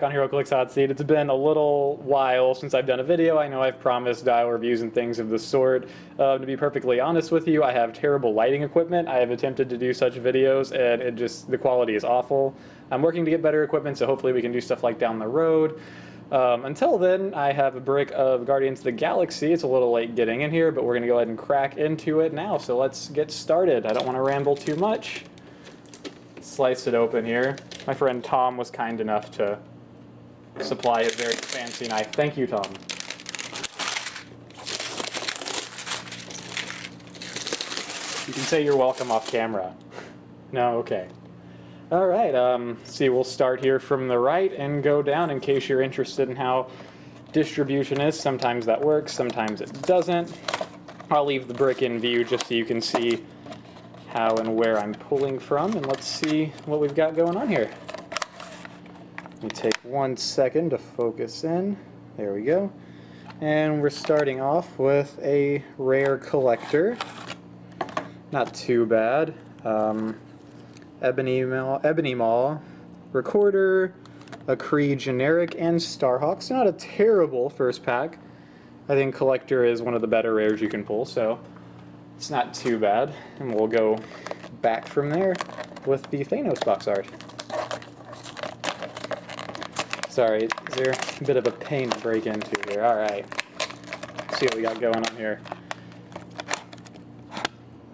on Heroclix Hot Seat. It's been a little while since I've done a video. I know I've promised dial reviews and things of the sort. To be perfectly honest with you, I have terrible lighting equipment. I have attempted to do such videos and the quality is awful. I'm working to get better equipment, so hopefully we can do stuff like down the road. Until then, I have a brick of Guardians of the Galaxy. It's a little late getting in here, but we're going to go ahead and crack into it now. So let's get started. I don't want to ramble too much. Slice it open here. My friend Tom was kind enough to supply a very fancy knife. Thank you, Tom. You can say you're welcome off camera. No? Okay. Alright, see, we'll start here from the right and go down in case you're interested in how distribution is. Sometimes that works, sometimes it doesn't. I'll leave the brick in view just so you can see how and where I'm pulling from, and let's see what we've got going on here. Let me take 1 second to focus in. There we go. And we're starting off with a rare collector. Not too bad. Ebony Maw, Recorder, a Kree Generic, and Starhawk. So not a terrible first pack. I think Collector is one of the better rares you can pull, so it's not too bad. And we'll go back from there with the Thanos box art. Sorry, is there a bit of a pain to break into here? Alright. See what we got going on here.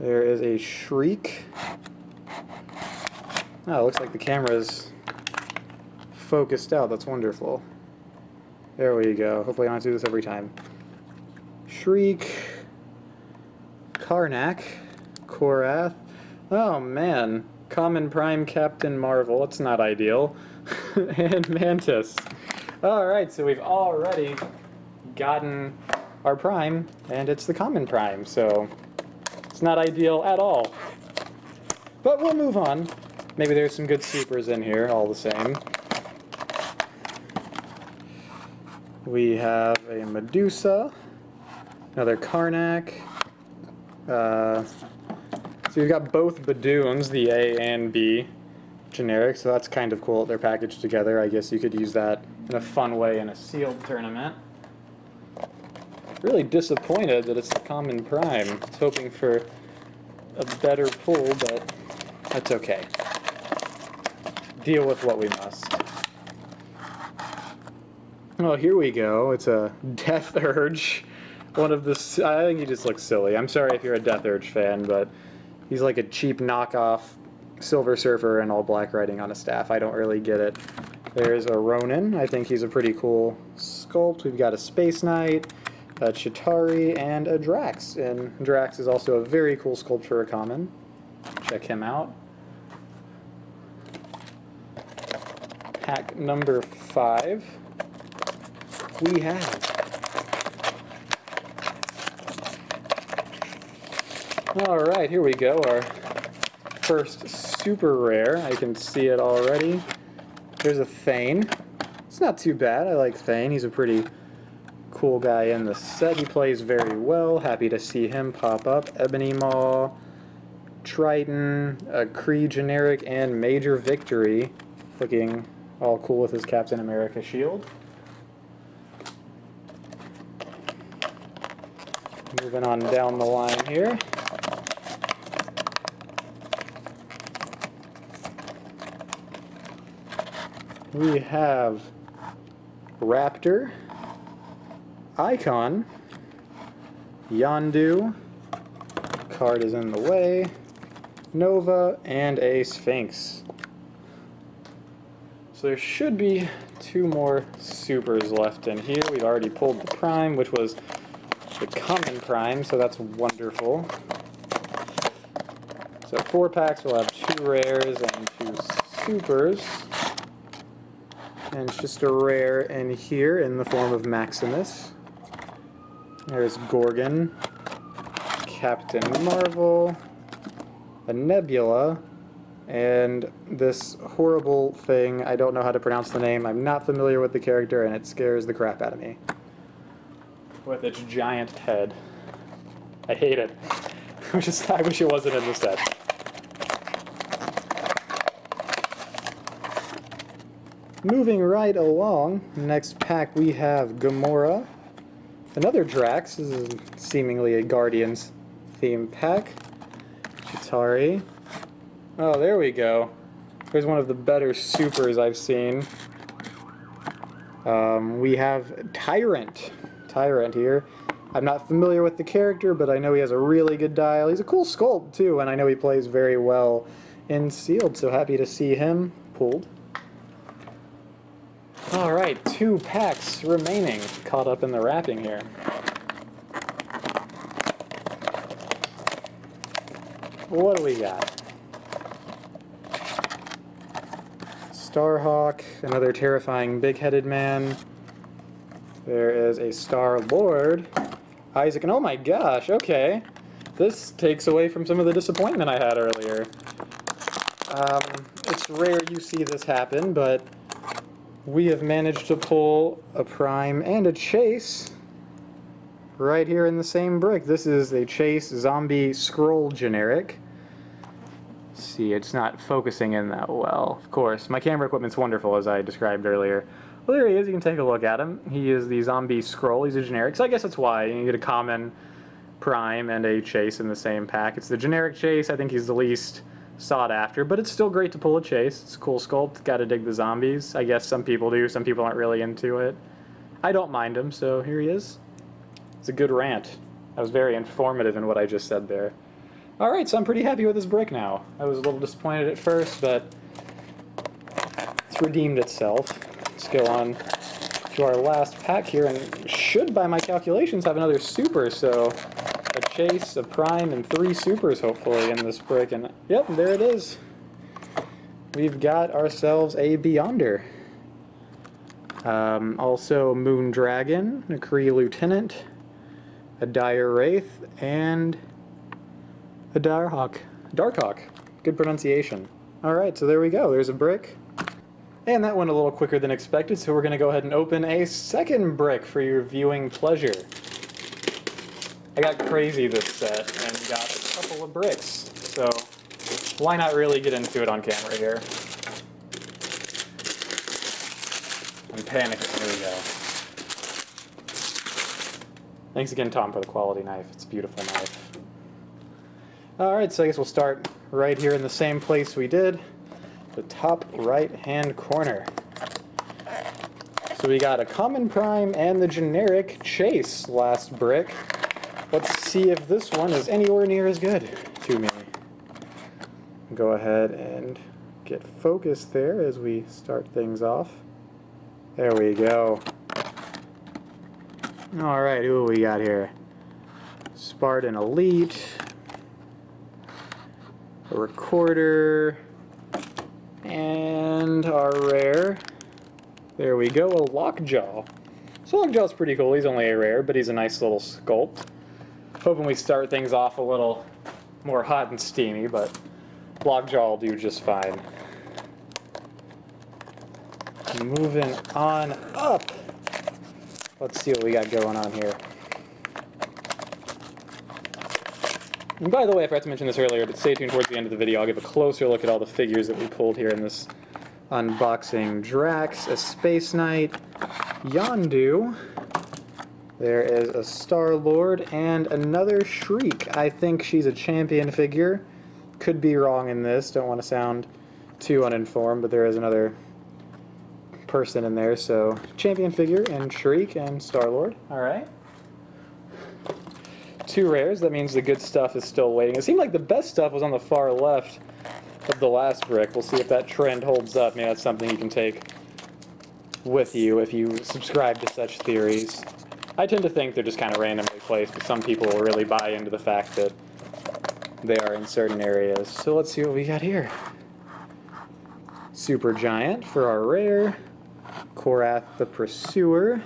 There is a Shriek. Oh, it looks like the camera's focused out. That's wonderful. There we go. Hopefully I don't have to do this every time. Shriek. Karnak. Korath. Oh man. Common Prime Captain Marvel. It's not ideal. And Mantis. Alright, so we've already gotten our Prime, and it's the Common Prime, so it's not ideal at all. But we'll move on. Maybe there's some good supers in here, all the same. We have a Medusa, another Karnak. So we've got both Badoons, the A and B generic, so that's kind of cool that they're packaged together. I guess you could use that in a fun way in a sealed tournament. Really disappointed that it's the Common Prime. I was hoping for a better pull, but that's okay. Deal with what we must. Oh, here we go. It's a Death Urge. One of the... I think he just looks silly. I'm sorry if you're a Death Urge fan, but he's like a cheap knockoff Silver Surfer and all black riding on a staff. I don't really get it. There's a Ronin. I think he's a pretty cool sculpt. We've got a Space Knight, a Chitauri, and a Drax. And Drax is also a very cool sculpt for a common. Check him out. Pack number 5. We have... Alright, here we go. Our first super rare. I can see it already. There's a Thane. It's not too bad. I like Thane. He's a pretty cool guy in the set. He plays very well. Happy to see him pop up. Ebony Maw, Triton, a Kree Generic, and Major Victory. Looking all cool with his Captain America shield. Moving on down the line here. We have Raptor, Icon, Yondu, card is in the way, Nova, and a Sphinx. So there should be 2 more supers left in here. We've already pulled the Prime, which was the Common Prime, so that's wonderful. So 4 packs, we'll have 2 rares and 2 supers. And it's just a rare in here in the form of Maximus. There's Gorgon, Captain Marvel, a Nebula, and this horrible thing. I don't know how to pronounce the name. I'm not familiar with the character, and it scares the crap out of me. With its giant head. I hate it. I wish it wasn't in the set. Moving right along, next pack we have Gamora. Another Drax. This is seemingly a Guardians themed pack. Chitauri. Oh, there we go. Here's one of the better supers I've seen. We have Tyrant. Tyrant here. I'm not familiar with the character, but I know he has a really good dial. He's a cool sculpt, too, and I know he plays very well in sealed, so happy to see him pulled. Alright, 2 packs remaining. Caught up in the wrapping here. What do we got? Starhawk, another terrifying big-headed man. There is a Star-Lord. Isaac, and oh my gosh, okay. This takes away from some of the disappointment I had earlier. It's rare you see this happen, but we have managed to pull a Prime and a Chase right here in the same brick. This is a Chase Zombie Scroll generic. See, it's not focusing in that well. Of course, my camera equipment's wonderful, as I described earlier. Well, there he is. You can take a look at him. He is the Zombie Scroll. He's a generic, so I guess that's why. You get a common Prime and a Chase in the same pack. It's the generic Chase. I think he's the least sought after, but it's still great to pull a Chase. It's a cool sculpt. Gotta dig the zombies. I guess some people do. Some people aren't really into it. I don't mind him, so here he is. It's a good rant. I was very informative in what I just said there. Alright, so I'm pretty happy with this brick now. I was a little disappointed at first, but it's redeemed itself. Let's go on to our last pack here, and should, by my calculations, have another super, so a Chase, a Prime, and 3 supers, hopefully, in this brick. And yep, there it is. We've got ourselves a Beyonder. Also Moon Dragon, a Kree Lieutenant, a Dire Wraith, and a Darkhawk. Darkhawk. Good pronunciation. Alright, so there we go. There's a brick. And that went a little quicker than expected, so we're going to go ahead and open a second brick for your viewing pleasure. I got crazy this set and got a couple of bricks, so why not really get into it on camera here? I'm panicking. Here we go. Thanks again, Tom, for the quality knife. It's a beautiful knife. Alright, so I guess we'll start right here in the same place we did, the top right-hand corner. So we got a common Prime and the generic Chase last brick. Let's see if this one is anywhere near as good to me. Go ahead and get focused there as we start things off. There we go. Alright, who we got here? Spartan Elite, a Recorder, and our rare. There we go, a Lockjaw. So Lockjaw's pretty cool. He's only a rare, but he's a nice little sculpt. Hoping we start things off a little more hot and steamy, but Lockjaw will do just fine. Moving on up. Let's see what we got going on here. And by the way, I forgot to mention this earlier, but stay tuned towards the end of the video. I'll give a closer look at all the figures that we pulled here in this unboxing. Drax, a Space Knight, Yondu. There is a Star-Lord and another Shriek. I think she's a champion figure. Could be wrong in this. Don't want to sound too uninformed, but there is another person in there. So champion figure and Shriek and Star-Lord. Alright. 2 rares. That means the good stuff is still waiting. It seemed like the best stuff was on the far left of the last brick. We'll see if that trend holds up. Maybe that's something you can take with you if you subscribe to such theories. I tend to think they're just kind of randomly placed, but some people will really buy into the fact that they are in certain areas. So let's see what we got here. Super Giant for our rare. Korath the Pursuer.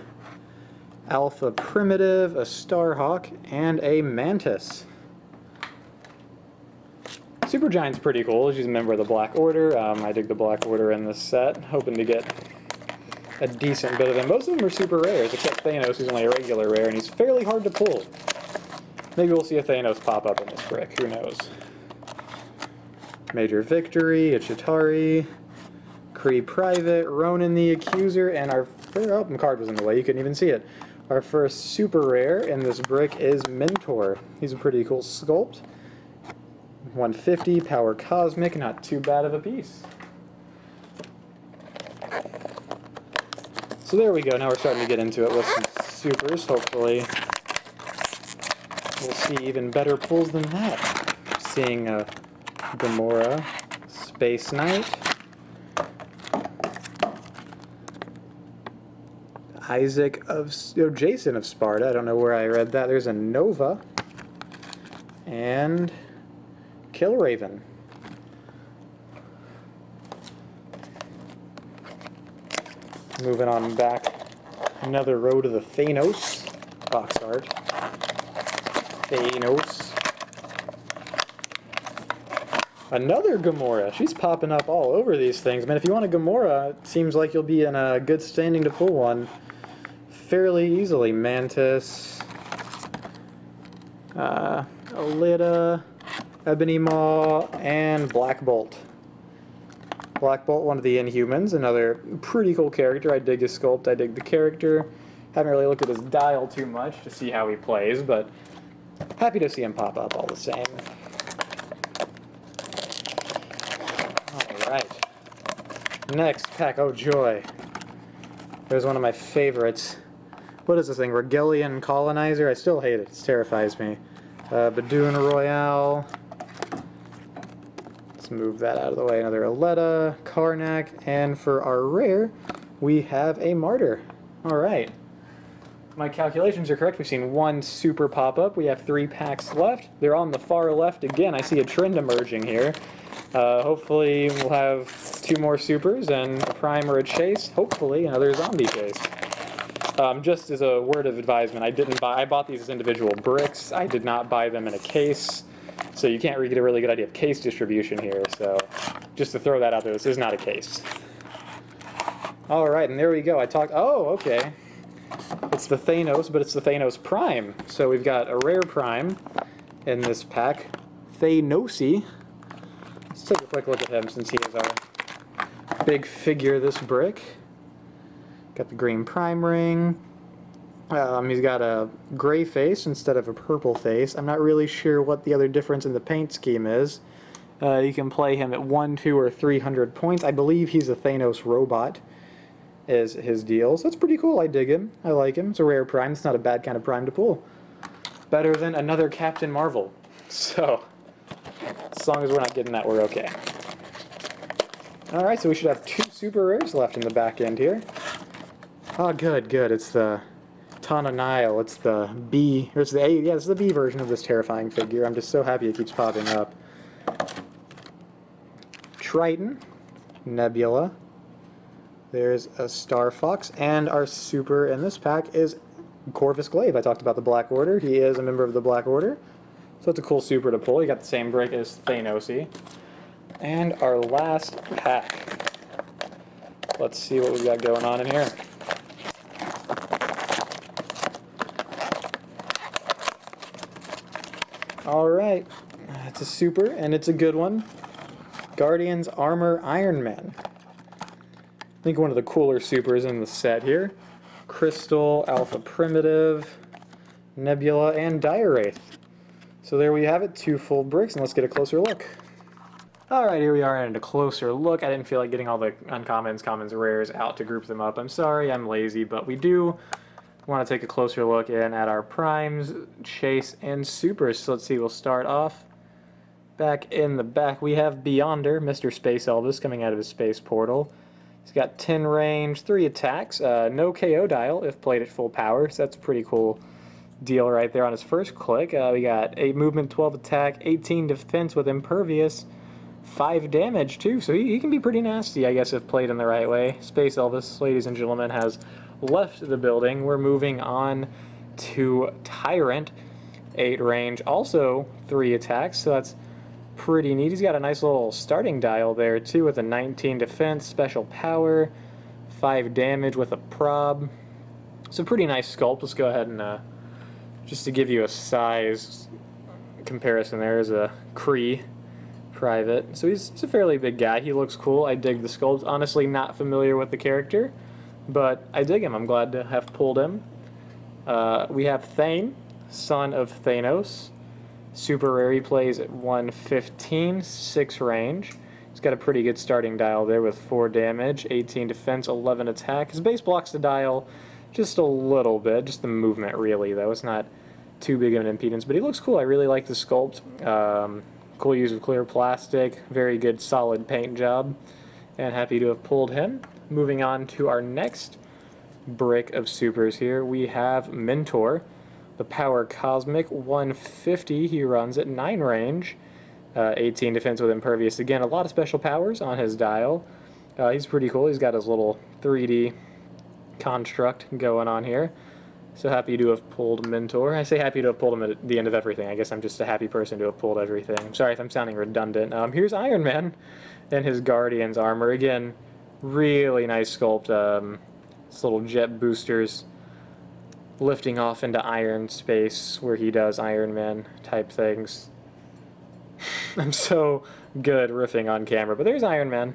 Alpha Primitive, a Starhawk, and a Mantis. Supergiant's pretty cool. She's a member of the Black Order. I dig the Black Order in this set. Hoping to get a decent bit of them. Most of them are super rares, except Thanos, who's only a regular rare, and he's fairly hard to pull. Maybe we'll see a Thanos pop up in this brick. Who knows? Major Victory, a Chitauri, Kree Private, Ronan the Accuser, and our... Oh, my card was in the way, you couldn't even see it. Our first super rare in this brick is Mentor. He's a pretty cool sculpt. 150, Power Cosmic, not too bad of a piece. So there we go, now we're starting to get into it with some supers. Hopefully we'll see even better pulls than that. Seeing Gamora, Space Knight, Jason of Sparta, I don't know where I read that. There's a Nova, and Killraven. Moving on back, another row to the Thanos box art. Thanos. Another Gamora. She's popping up all over these things. Man, if you want a Gamora, it seems like you'll be in a good standing to pull one fairly easily. Mantis, Alita, Ebony Maw, and Black Bolt. Black Bolt, one of the Inhumans, another pretty cool character. I dig his sculpt, I dig the character. Haven't really looked at his dial too much to see how he plays, but happy to see him pop up all the same. Alright. Next pack, oh joy. There's one of my favorites. What is this thing, Regalian Colonizer? I still hate it, it terrifies me. Badoon Royale. Move that out of the way. Another Aletta, Karnak, and for our rare, we have a Martyr. Alright. My calculations are correct. We've seen one super pop-up. We have 3 packs left. They're on the far left again. I see a trend emerging here. Hopefully we'll have 2 more supers and a prime or a chase. Hopefully another zombie chase. Just as a word of advisement, I bought these as individual bricks. I did not buy them in a case. So you can't really get a really good idea of case distribution here, so just to throw that out there, this is not a case. Alright, and there we go. Oh, okay. It's the Thanos, but it's the Thanos Prime. So we've got a rare Prime in this pack, Thanosi. Let's take a quick look at him since he is our big figure this brick. Got the green Prime ring. He's got a gray face instead of a purple face. I'm not really sure what the other difference in the paint scheme is. You can play him at 1, 2, or 300 points. I believe he's a Thanos robot, is his deal. So that's pretty cool. I dig him. I like him. It's a rare Prime. It's not a bad kind of Prime to pull. Better than another Captain Marvel. So, as long as we're not getting that, we're okay. Alright, so we should have 2 super rares left in the back end here. Oh, good, good. It's the Tana Nile. It's the B, or it's the A, yeah, it's the B version of this terrifying figure. I'm just so happy it keeps popping up. Triton, Nebula, there's a Star Fox, and our super in this pack is Corvus Glaive. I talked about the Black Order. He is a member of the Black Order, so it's a cool super to pull. You got the same break as Thanosi. And our last pack. Let's see what we've got going on in here. Alright, it's a super, and it's a good one. Guardians Armor Iron Man. I think one of the cooler supers in the set here. Crystal, Alpha Primitive, Nebula, and Dire Wraith. So there we have it, 2 full bricks, and let's get a closer look. Alright, here we are at a closer look. I didn't feel like getting all the uncommons, commons, rares out to group them up. I'm sorry, I'm lazy, but we do want to take a closer look in at our primes, chase, and supers. So let's see, we'll start off back in the back. We have Beyonder, Mr. Space Elvis, coming out of his space portal. He's got 10 range, 3 attacks, no KO dial if played at full power, so that's a pretty cool deal right there on his first click. We got 8 movement, 12 attack, 18 defense with impervious, 5 damage too, so he can be pretty nasty, I guess, if played in the right way. Space Elvis, ladies and gentlemen, has left the building. We're moving on to Tyrant, 8 range, also 3 attacks, so that's pretty neat. He's got a nice little starting dial there too, with a 19 defense, special power, 5 damage with a prob. So pretty nice sculpt. Let's go ahead and just to give you a size comparison, there is a Kree private. So he's a fairly big guy. He looks cool. I dig the sculpt. Honestly, not familiar with the character, but I dig him. I'm glad to have pulled him. We have Thane, son of Thanos. Super rare. He plays at 115, 6 range. He's got a pretty good starting dial there with 4 damage, 18 defense, 11 attack. His base blocks the dial just a little bit, just the movement really, though. It's not too big of an impedance, but he looks cool. I really like the sculpt. Cool use of clear plastic, very good solid paint job, and happy to have pulled him. Moving on to our next brick of supers here, we have Mentor, the Power Cosmic, 150. He runs at 9 range. 18 defense with impervious. Again, a lot of special powers on his dial. He's pretty cool. He's got his little 3D construct going on here. So happy to have pulled Mentor. I say happy to have pulled him at the end of everything. I guess I'm just a happy person to have pulled everything. I'm sorry if I'm sounding redundant. Here's Iron Man and his Guardian's armor. Again, really nice sculpt. This little jet boosters lifting off into iron space where he does Iron Man type things. I'm so good riffing on camera, but there's Iron Man.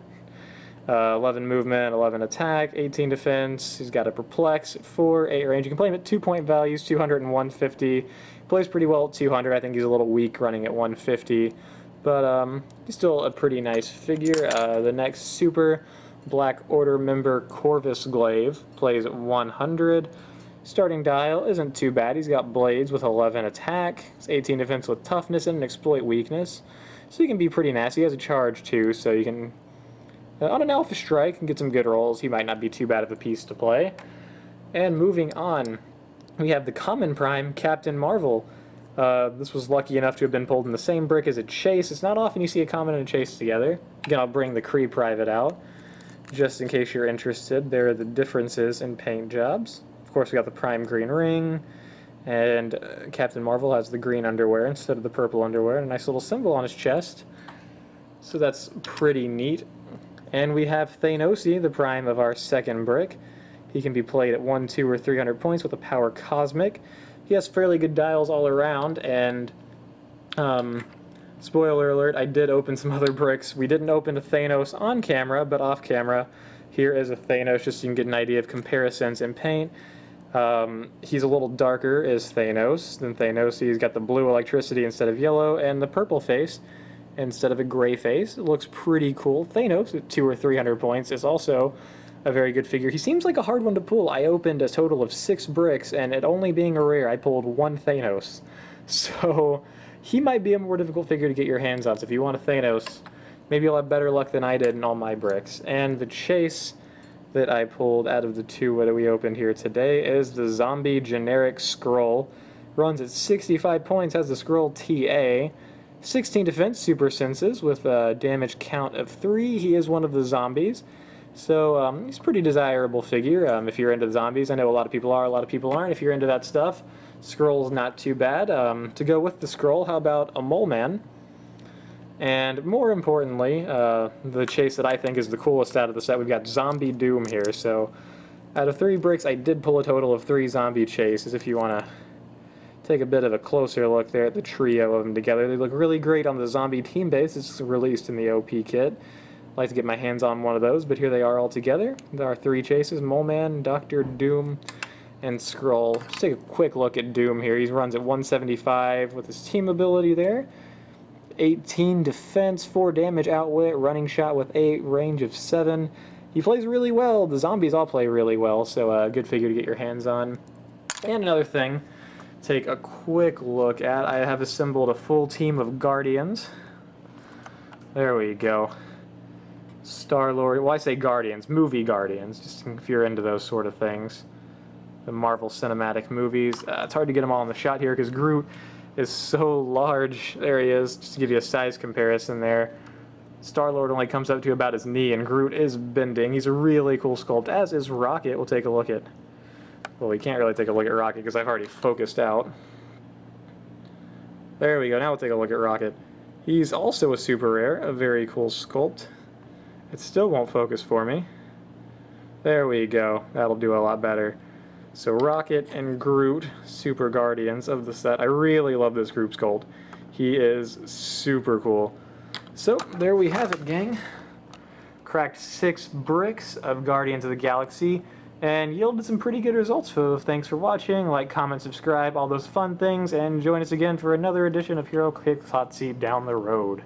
11 movement, 11 attack, 18 defense. He's got a perplex at 4, 8 range. You can play him at 2-point values, 200 and 150. He plays pretty well at 200. I think he's a little weak running at 150, but he's still a pretty nice figure. The next super, Black Order member Corvus Glaive, plays at 100. Starting dial isn't too bad. He's got blades with 11 attack, 18 defense with toughness, and an exploit weakness. So he can be pretty nasty. He has a charge too, so you can, on an alpha strike, and get some good rolls. He might not be too bad of a piece to play. And moving on, we have the Common Prime, Captain Marvel. This was lucky enough to have been pulled in the same brick as a Chase. It's not often you see a Common and a Chase together. Again, I'll bring the Kree Private out, just in case you're interested. There are the differences in paint jobs. Of course, we got the Prime Green Ring, and Captain Marvel has the green underwear instead of the purple underwear, and a nice little symbol on his chest. So that's pretty neat. And we have Thanos, the prime of our second brick. He can be played at 1, 2, or 300 points with a Power Cosmic. He has fairly good dials all around, and spoiler alert, I did open some other bricks. We didn't open a Thanos on camera, but off camera, here is a Thanos, just so you can get an idea of comparisons in paint. He's a little darker as Thanos than Thanos. He's got the blue electricity instead of yellow, and the purple face instead of a gray face. It looks pretty cool. Thanos at 200 or 300 points is also a very good figure. He seems like a hard one to pull. I opened a total of 6 bricks, and it only being a rare, I pulled 1 Thanos. So he might be a more difficult figure to get your hands on. So if you want a Thanos, maybe you'll have better luck than I did in all my bricks. And the Chase that I pulled out of the 2 that we opened here today is the Zombie Generic Skrull. Runs at 65 points, has the Skrull TA. 16 defense, super senses with a damage count of 3. He is one of the zombies. So he's a pretty desirable figure if you're into zombies. I know a lot of people are, a lot of people aren't. If you're into that stuff, Skrull's not too bad. To go with the Skrull, how about a Mole Man? And more importantly, the Chase that I think is the coolest out of the set, we've got Zombie Doom here. So out of 3 bricks, I did pull a total of 3 Zombie Chases. If you want to take a bit of a closer look there at the trio of them together, they look really great on the Zombie team base. It's released in the OP kit. I'd like to get my hands on one of those, but here they are all together. There are 3 Chases, Mole Man, Dr. Doom, and Skrull. Let's take a quick look at Doom here. He runs at 175 with his team ability there. 18 defense, 4 damage outwit, running shot with 8, range of 7. He plays really well. The zombies all play really well, so a good figure to get your hands on. And another thing, take a quick look at, I have assembled a full team of Guardians. There we go. Star-Lord, well I say Guardians, movie Guardians, just if you're into those sort of things. The Marvel Cinematic movies. It's hard to get them all in the shot here because Groot is so large. There he is, just to give you a size comparison there. Star-Lord only comes up to about his knee, and Groot is bending. He's a really cool sculpt, as is Rocket. We'll take a look at... Well, we can't really take a look at Rocket because I've already focused out. There we go, now we'll take a look at Rocket. He's also a super rare, a very cool sculpt. It still won't focus for me. There we go, that'll do a lot better. So Rocket and Groot, super guardians of the set. I really love this group sculpt. He is super cool. So there we have it, gang. Cracked 6 bricks of Guardians of the Galaxy and yielded some pretty good results. So thanks for watching, like, comment, subscribe, all those fun things, and join us again for another edition of Heroclix Hot Seat down the road.